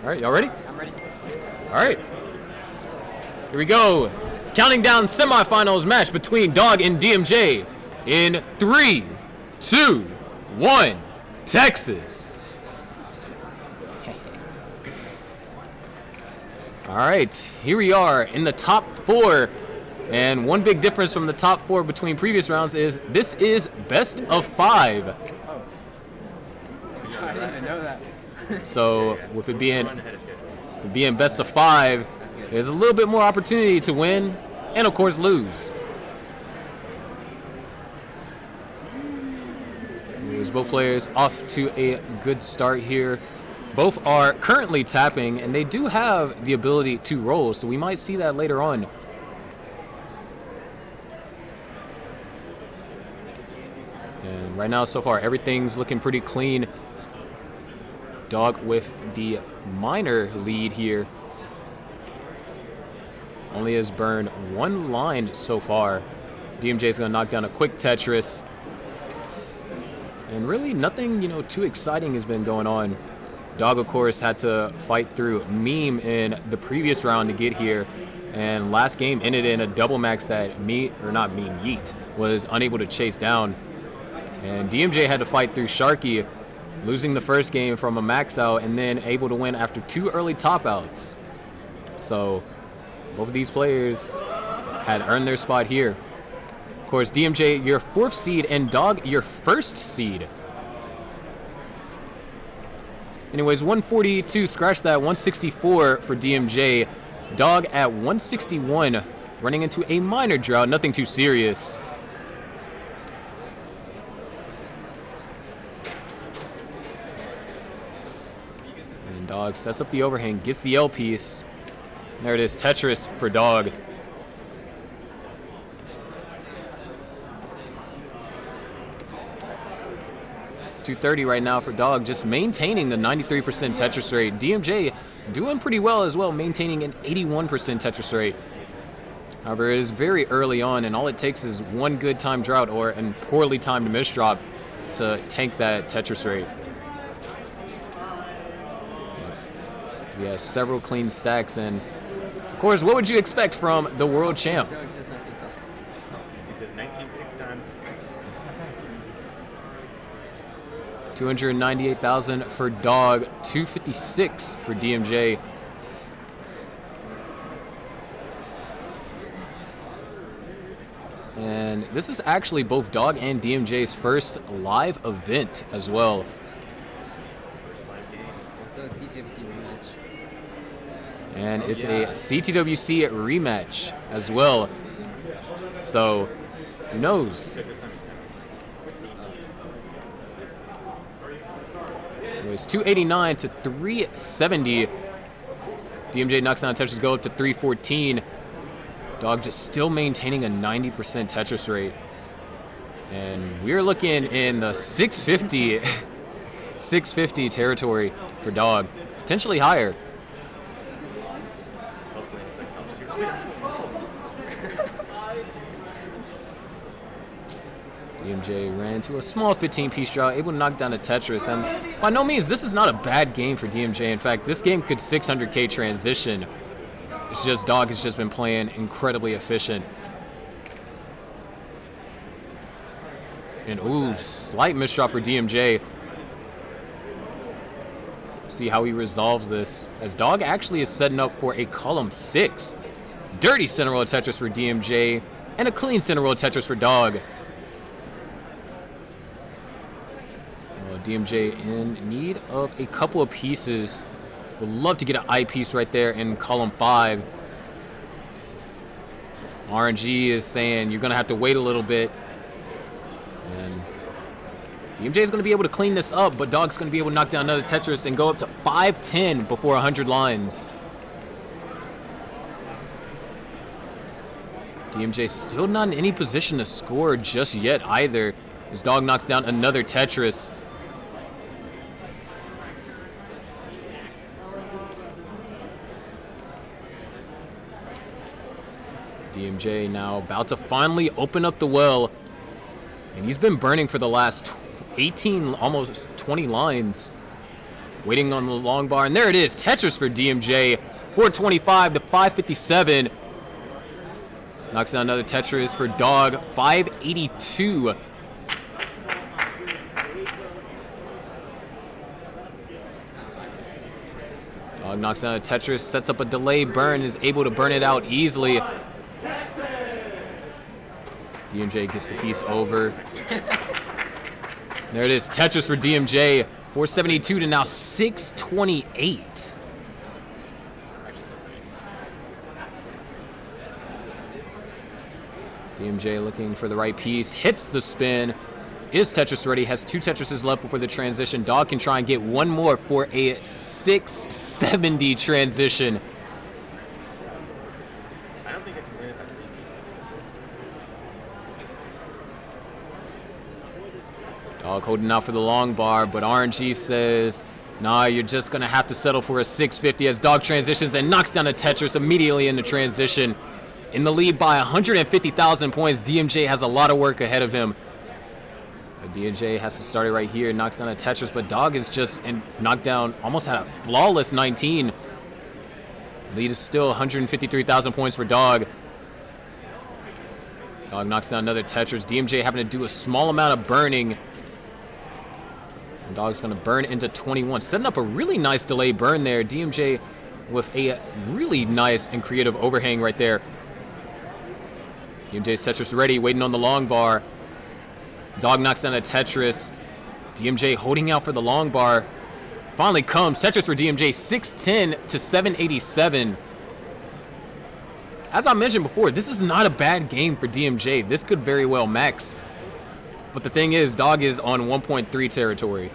All right, y'all ready? I'm ready. All right. Here we go. Counting down semifinals match between Dog and DMJ in 3, 2, 1. Texas. All right, here we are in the top 4. And one big difference from the top 4 between previous rounds is this is best of 5. Oh. I didn't even know that. So with it being best of 5, there's a little bit more opportunity to win and of course lose. There's both players off to a good start here. Both are currently tapping and they do have the ability to roll, so we might see that later on. And right now so far everything's looking pretty clean. Dog with the minor lead here. Only has burned 1 line so far. DMJ is going to knock down a quick Tetris. And really nothing, too exciting has been going on. Dog, of course, had to fight through Meme in the previous round to get here. And last game ended in a double max that Yeet was unable to chase down. And DMJ had to fight through Sharky, losing the first game from a max out and then able to win after 2 early top outs. So both of these players had earned their spot here. Of course, DMJ, your 4th seed, and Dog, your 1st seed. Anyways, 142, scratch that, 164 for DMJ. Dog at 161, running into a minor drought, nothing too serious. Dog sets up the overhang, gets the L piece. There it is, Tetris for Dog. $230 right now for Dog, just maintaining the 93% Tetris rate. DMJ doing pretty well as well, maintaining an 81% Tetris rate. However, it is very early on, and all it takes is one good time drought or a poorly timed miss drop to tank that Tetris rate. We have several clean stacks, and of course, what would you expect from the world champ? He says 19 6 times. 298,000 for Dog, 256 for DMJ. And this is actually both Dog and DMJ's first live event as well. So CTWC rematch. And it's a CTWC rematch as well. So, who knows? It was 289 to 370. DMJ knocks down Tetris, go up to 314. Dog just still maintaining a 90% Tetris rate. And we're looking in the 650, 650 territory for Dog, potentially higher. DMJ ran into a small 15-piece draw, able to knock down a Tetris, and by no means, this is not a bad game for DMJ. In fact, this game could 600k transition. It's just Dog has just been playing incredibly efficient. And ooh, slight misdrop for DMJ. See how he resolves this, as Dog actually is setting up for a column 6. Dirty center roll Tetris for DMJ, and a clean center roll Tetris for Dog. DMJ in need of a couple of pieces. Would love to get an eye piece right there in column 5. RNG is saying you're going to have to wait a little bit. And DMJ is going to be able to clean this up, but Dog's going to be able to knock down another Tetris and go up to 510 before 100 lines. DMJ still not in any position to score just yet either, as Dog knocks down another Tetris. DMJ now about to finally open up the well, and he's been burning for the last 18, almost 20 lines. Waiting on the long bar, and there it is. Tetris for DMJ. 425 to 557. Knocks down another Tetris for Dog. 582. Dog knocks down a Tetris, sets up a delay burn, is able to burn it out easily. DMJ gets the piece over. There it is, Tetris for DMJ. 472 to now 628. DMJ looking for the right piece, hits the spin. Is Tetris ready? Has 2 Tetrises left before the transition. Dog can try and get one more for a 670 transition. I don't think I can win if I Dog holding out for the long bar, but RNG says, nah, you're just going to have to settle for a 650 as Dog transitions and knocks down a Tetris immediately in the transition. In the lead by 150,000 points, DMJ has a lot of work ahead of him. DMJ has to start it right here, knocks down a Tetris, but Dog is just knocked down, almost had a flawless 19. Lead is still 153,000 points for Dog. Dog knocks down another Tetris. DMJ having to do a small amount of burning. And Dog's going to burn into 21, setting up a really nice delay burn there. DMJ with a really nice and creative overhang right there. DMJ's Tetris ready, waiting on the long bar. Dog knocks down a Tetris. DMJ holding out for the long bar. Finally comes. Tetris for DMJ, 610 to 787. As I mentioned before, this is not a bad game for DMJ. This could very well max. But the thing is, Dog is on 1.3 territory.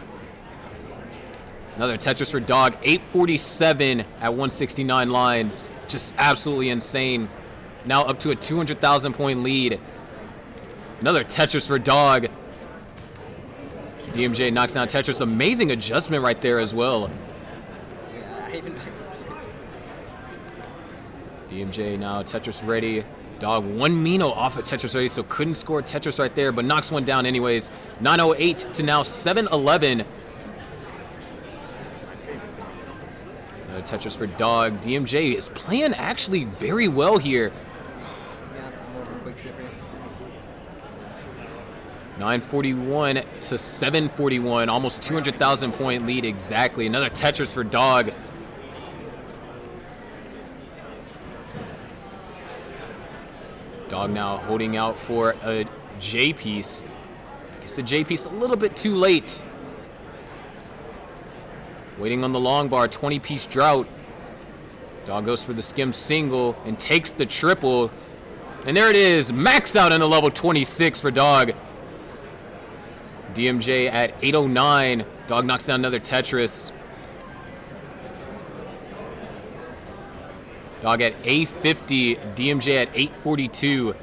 Another Tetris for Dog, 847 at 169 lines. Just absolutely insane. Now up to a 200,000 point lead. Another Tetris for Dog. DMJ knocks down Tetris. Amazing adjustment right there as well. DMJ now Tetris ready. Dog 1 Mino off of Tetris ready, so couldn't score Tetris right there, but knocks one down anyways. 908 to now 711. Another Tetris for Dog. DMJ is playing actually very well here. 941 to 741, almost 200,000 point lead exactly. Another Tetris for Dog. Dog now holding out for a J piece. Gets the J piece a little bit too late. Waiting on the long bar, 20 piece drought. Dog goes for the skim single and takes the triple. And there it is, max out in the level 26 for Dog. DMJ at 809. Dog knocks down another Tetris. Dog at 850. DMJ at 842.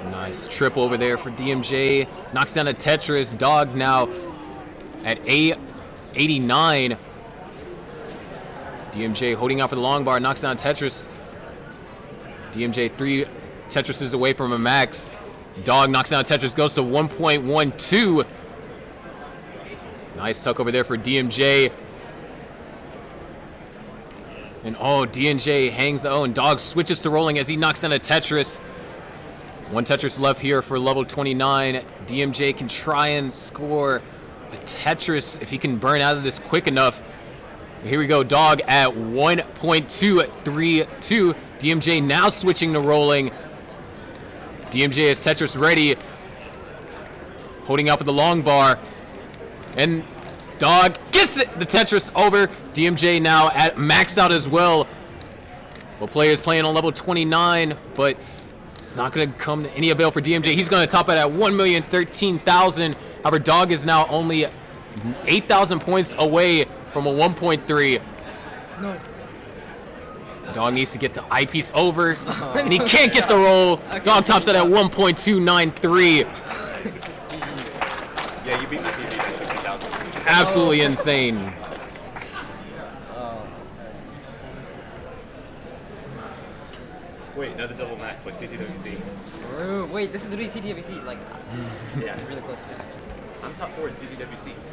Nice triple over there for DMJ. Knocks down a Tetris. Dog now at 889. DMJ holding out for the long bar. Knocks down Tetris. DMJ 3 Tetrises away from a max. Dog knocks down Tetris, goes to 1.12. Nice tuck over there for DMJ. And oh, DMJ hangs the and Dog switches to rolling as he knocks down a Tetris. 1 Tetris left here for level 29. DMJ can try and score a Tetris if he can burn out of this quick enough. Here we go, Dog at 1.232. DMJ now switching to rolling. DMJ is Tetris ready. Holding out for the long bar. And Dog gets it, the Tetris over. DMJ now at max out as well. Well, players playing on level 29, but it's not going to come to any avail for DMJ. He's going to top it at 1,013,000. However, Dog is now only 8,000 points away from a 1.3. No. Dog needs to get the eyepiece over, and he can't get the roll. Dog tops it at 1.293. Yeah, you beat the TV by 60,000. Absolutely insane. Wait, another double max like CTWC. Wait, this is really CTWC. Like, this is really close to me, actually. Huh? top 4 in CTWCs.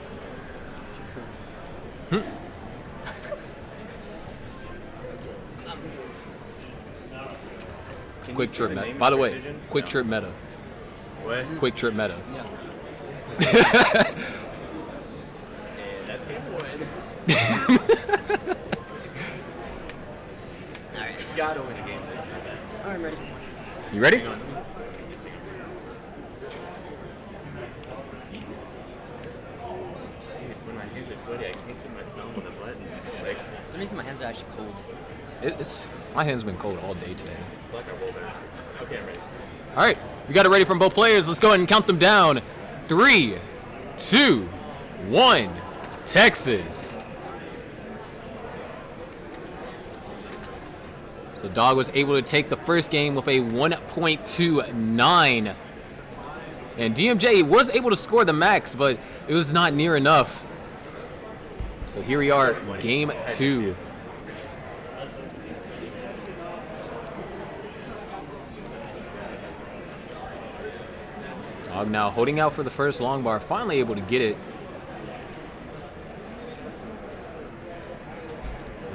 Can Quick you trip say the meta. name By of the your way, division? quick No. trip meta. What? Quick trip meta. Yeah. And that's game 1. Alright. You gotta win a game this time. Alright, I'm ready. You ready? Hang on. Dude, when my hands are sweaty, I can't keep my thumb on the button. Like, For some reason, my hands are actually cold. My hands have been cold all day today. like I rolled out. Okay, I'm ready. All right, we got it ready from both players. Let's go ahead and count them down. 3, 2, 1, Texas. So Dog was able to take the first game with a 1.29. And DMJ was able to score the max, but it was not near enough. So here we are, game 2. Dog now holding out for the first long bar, finally able to get it.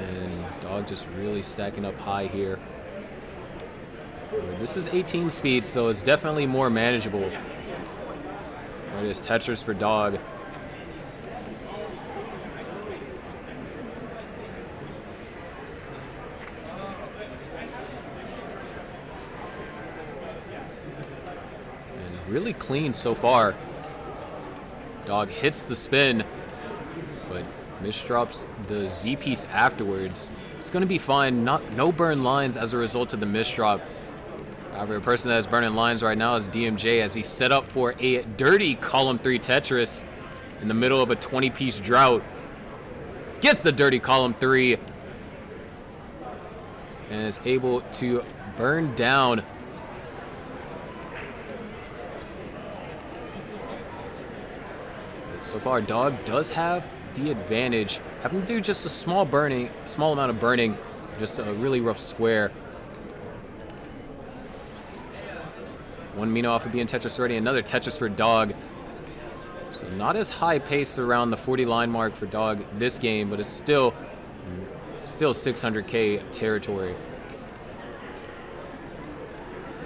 And Dog just really stacking up high here. This is 18 speed, so it's definitely more manageable. There it is, Tetris for Dog. Really clean so far. Dog hits the spin, but misdrops the Z piece afterwards. It's going to be fine. No burn lines as a result of the misdrop. However, a person that has burning lines right now is DMJ as he set up for a dirty column 3 Tetris in the middle of a 20-piece drought. Gets the dirty column 3 and is able to burn down. So far, Dog does have the advantage, having to do just a small amount of burning, just a really rough square. One Mino off of being Tetris ready, another Tetris for Dog. So not as high pace around the 40 line mark for Dog this game, but it's still 600K territory.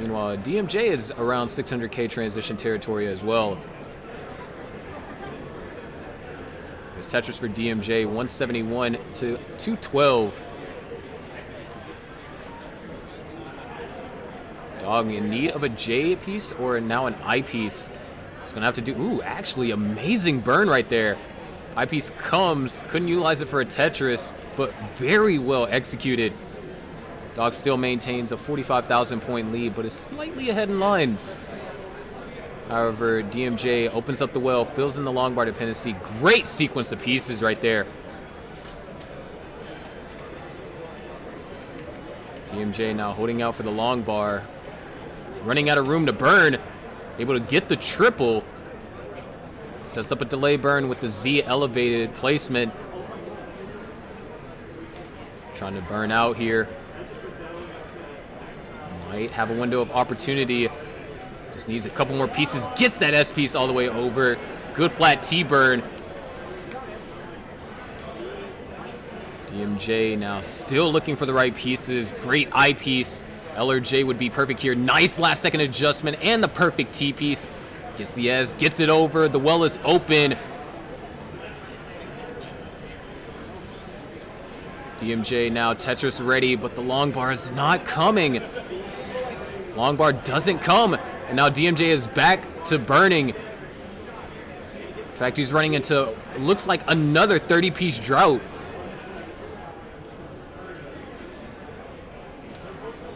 Meanwhile, DMJ is around 600K transition territory as well. Tetris for DMJ, 171 to 212. Dog in need of a J piece or now an I piece. He's gonna have to do, ooh, actually amazing burn right there. I piece comes, couldn't utilize it for a Tetris, but very well executed. Dog still maintains a 45,000 point lead, but is slightly ahead in lines. However, DMJ opens up the well, fills in the long bar dependency. Great sequence of pieces right there. DMJ now holding out for the long bar. Running out of room to burn. Able to get the triple. Sets up a delay burn with the Z elevated placement. Trying to burn out here. Might have a window of opportunity. Just needs a couple more pieces. Gets that S piece all the way over. Good flat T-burn. DMJ now still looking for the right pieces. Great I piece. LRJ would be perfect here. Nice last second adjustment and the perfect T piece. Gets the S, gets it over. The well is open. DMJ now Tetris ready, but the long bar is not coming. Long bar doesn't come. And now DMJ is back to burning. In fact, he's running into, looks like another 30-piece drought.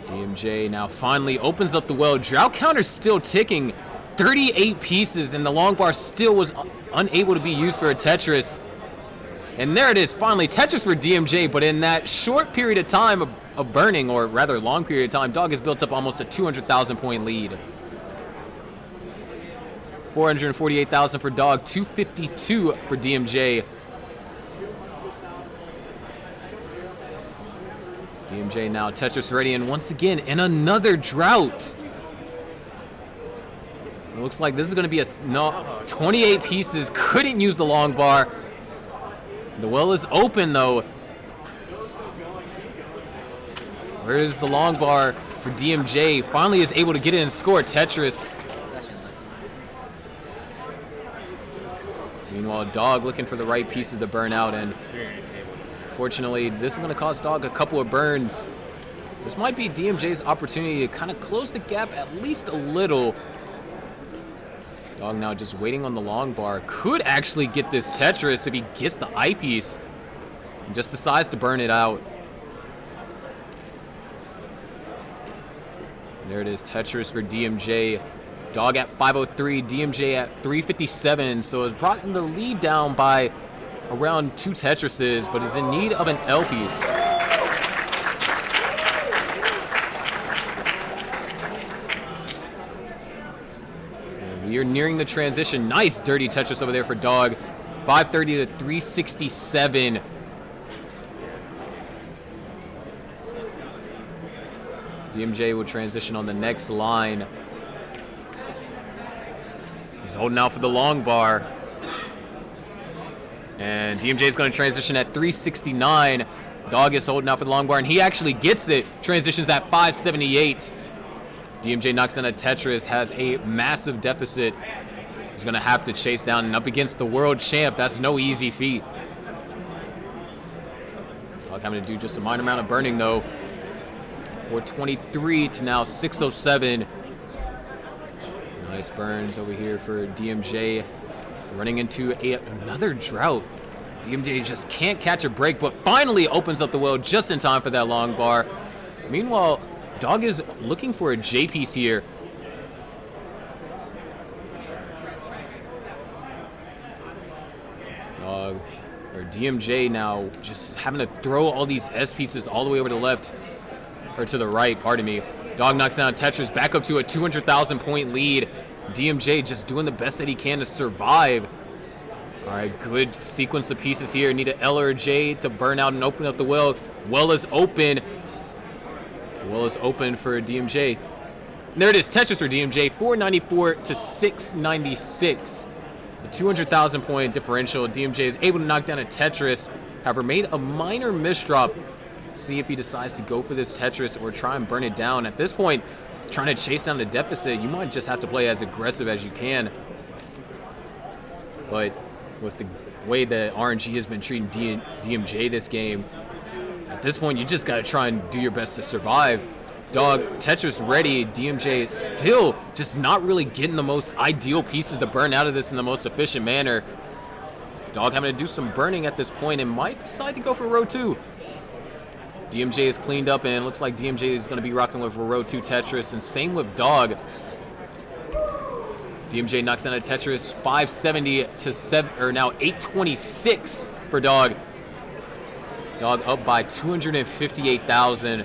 DMJ now finally opens up the well. Drought counter's still ticking. 38 pieces, and the long bar still was unable to be used for a Tetris. And there it is, finally, Tetris for DMJ, but in that short period of time of burning, or rather long period of time, Dog has built up almost a 200,000 point lead. 448,000 for Dog, 252 for DMJ. DMJ now Tetris ready, and once again in another drought. It looks like this is going to be a no, 28 pieces. Couldn't use the long bar. The well is open though. Where is the long bar for DMJ? Finally is able to get in and score. Tetris. Meanwhile, Dog looking for the right pieces to burn out, and fortunately, this is going to cost Dog a couple of burns. This might be DMJ's opportunity to kind of close the gap at least a little. Dog now just waiting on the long bar. Could actually get this Tetris if he gets the eyepiece. And just decides to burn it out. And there it is, Tetris for DMJ. Dog at 503, DMJ at 357. So has brought the lead down by around 2 Tetrises, but is in need of an L piece. We are nearing the transition. Nice dirty Tetris over there for Dog. 530 to 367. DMJ will transition on the next line. He's holding out for the long bar. And DMJ is going to transition at 369. Dog is holding out for the long bar, and he actually gets it. Transitions at 578. DMJ knocks down a Tetris, has a massive deficit. He's going to have to chase down, and up against the world champ, that's no easy feat. Dog having to do just a minor amount of burning, though. 423 to now 607. Nice burns over here for DMJ. Running into another drought. DMJ just can't catch a break, but finally opens up the well just in time for that long bar. Meanwhile, Dog is looking for a J piece here. Dog, or DMJ now just having to throw all these S pieces all the way over to the left, or to the right, pardon me. Dog knocks down Tetris, back up to a 200,000 point lead. DMJ just doing the best that he can to survive. All right, good sequence of pieces here. Need an L or a J to burn out and open up the well. Well is open. Well is open for DMJ. And there it is, Tetris for DMJ, 494 to 696. The 200,000 point differential. DMJ is able to knock down a Tetris, however made a minor misdrop. See if he decides to go for this Tetris or try and burn it down. At this point, trying to chase down the deficit, you might just have to play as aggressive as you can. But with the way that RNG has been treating DMJ this game, at this point, you just got to try and do your best to survive. Dog, Tetris ready. DMJ still just not really getting the most ideal pieces to burn out of this in the most efficient manner. Dog having to do some burning at this point and might decide to go for row 2. DMJ is cleaned up, and looks like DMJ is going to be rocking with row 2 Tetris, and same with Dog. DMJ knocks down a Tetris, 570 to 7, or now 826 for Dog. Dog up by 258,000.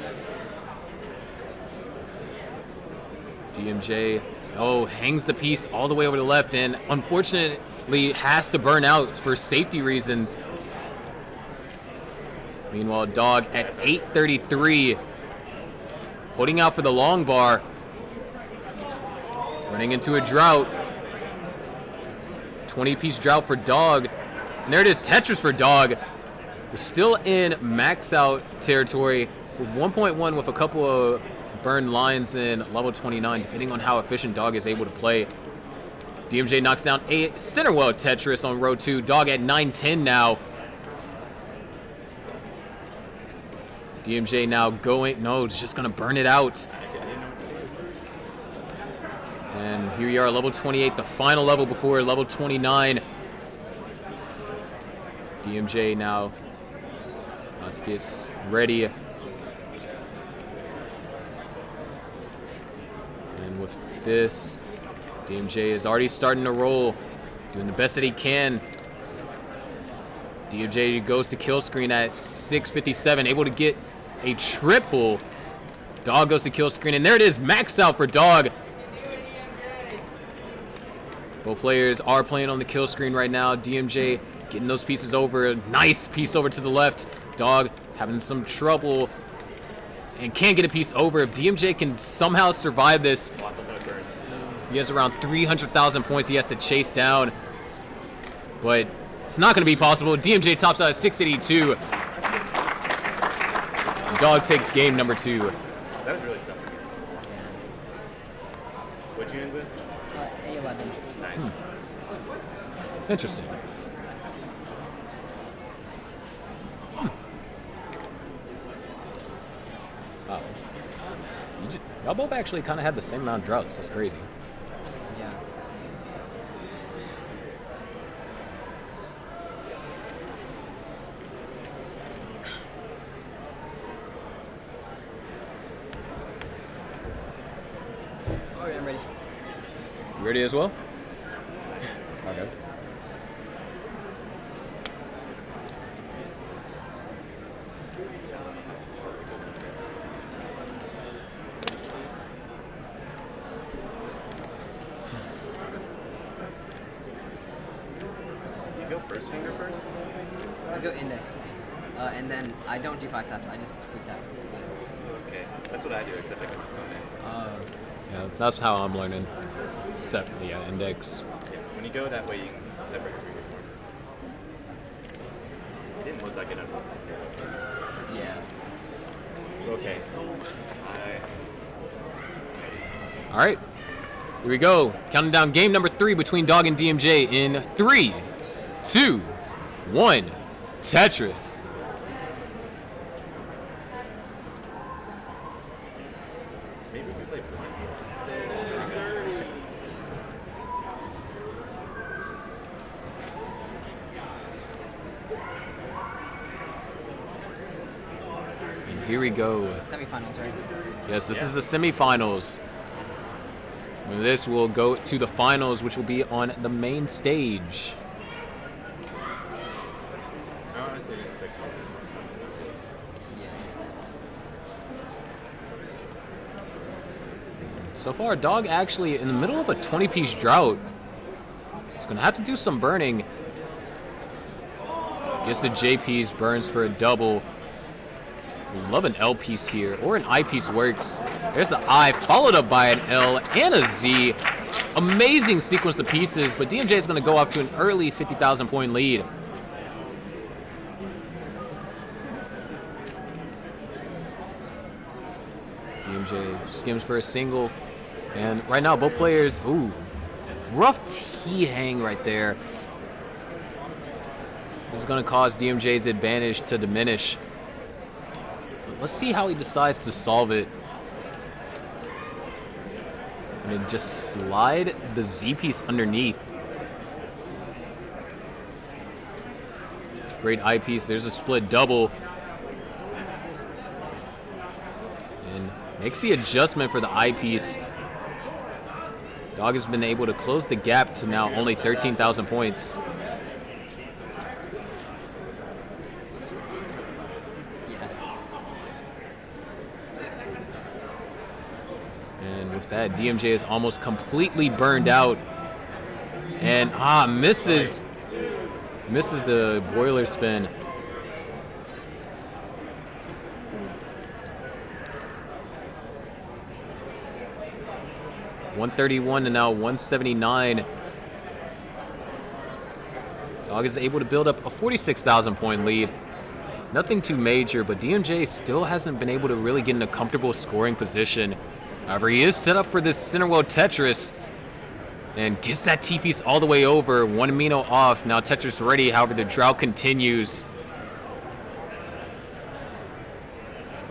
DMJ, hangs the piece all the way over to the left, and unfortunately has to burn out for safety reasons. Meanwhile, Dog at 833, holding out for the long bar. Running into a drought. 20-piece drought for Dog. And there it is, Tetris for Dog. We're still in max out territory with 1.1 with a couple of burned lines in level 29, depending on how efficient Dog is able to play. DMJ knocks down a center well Tetris on row 2. Dog at 910 now. DMJ now going, no, it's just going to burn it out. And here we are, level 28, the final level before level 29. DMJ now let's get ready. And with this, DMJ is already starting to roll, doing the best that he can. DMJ goes to kill screen at 657, able to get a triple. Dog goes to kill screen, and there it is, max out for Dog. Both players are playing on the kill screen right now. DMJ getting those pieces over. A nice piece over to the left. Dog having some trouble and can't get a piece over. If DMJ can somehow survive this, He has around 300,000 points he has to chase down. But it's not going to be possible. DMJ tops out at 682. Dog takes game number 2. That was really suffering. What'd you end with? A11. Nice. Interesting. Wow. Y'all both actually kind of had the same amount of droughts. That's crazy. Yeah. Okay, I'm ready. You ready as well? Okay. You go first finger first? I go index. And then I don't do 5 taps. I just quick tap. Okay. That's what I do, except I come on it. Yeah, that's how I'm learning. Except, yeah, index. Yeah. When you go that way, you can separate your fingers more. It didn't look like it. Yeah. Okay. All right, here we go. Counting down game number 3 between Dog and DMJ in 3, 2, 1. Tetris. Maybe if we play blind. And here we go. Semifinals, right? Yes, this is the semifinals. And this will go to the finals, which will be on the main stage. I honestly didn't expect to this or something. Yeah. So far, Dog actually in the middle of a 20-piece drought. He's going to have to do some burning. Gets the J piece, burns for a double. We love an L piece here, or an I piece works. There's the I, followed up by an L and a Z. Amazing sequence of pieces, but DMJ is going to go up to an early 50,000 point lead. DMJ skims for a single, and right now both players, ooh, rough T-hang right there. This is going to cause DMJ's advantage to diminish. Let's see how he decides to solve it. And then just slide the Z piece underneath. Great I piece. There's a split double. And makes the adjustment for the I piece. Dog has been able to close the gap to now only 13,000 points. And with that, DMJ is almost completely burned out. And misses the boiler spin. $131 to now 179. Dog is able to build up a 46,000 point lead. Nothing too major, but DMJ still hasn't been able to really get in a comfortable scoring position. However, he is set up for this center well Tetris and gets that T-piece all the way over. 1 amino off. Now Tetris ready. However, the drought continues.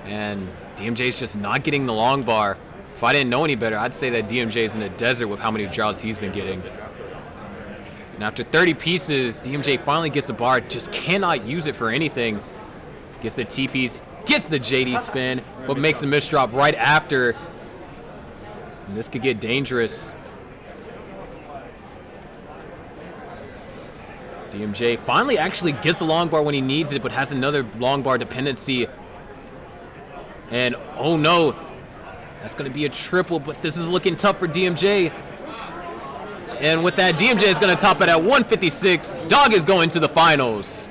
And DMJ's just not getting the long bar. If I didn't know any better, I'd say that DMJ's in a desert with how many droughts he's been getting. And after 30 pieces, DMJ finally gets a bar. Just cannot use it for anything. Gets the T-piece, gets the JD spin, but makes a misdrop right after. And this could get dangerous. DMJ finally actually gets a long bar when he needs it, but has another long bar dependency. And oh no, that's going to be a triple, but this is looking tough for DMJ. And with that, DMJ is going to top it at 156. Dog is going to the finals.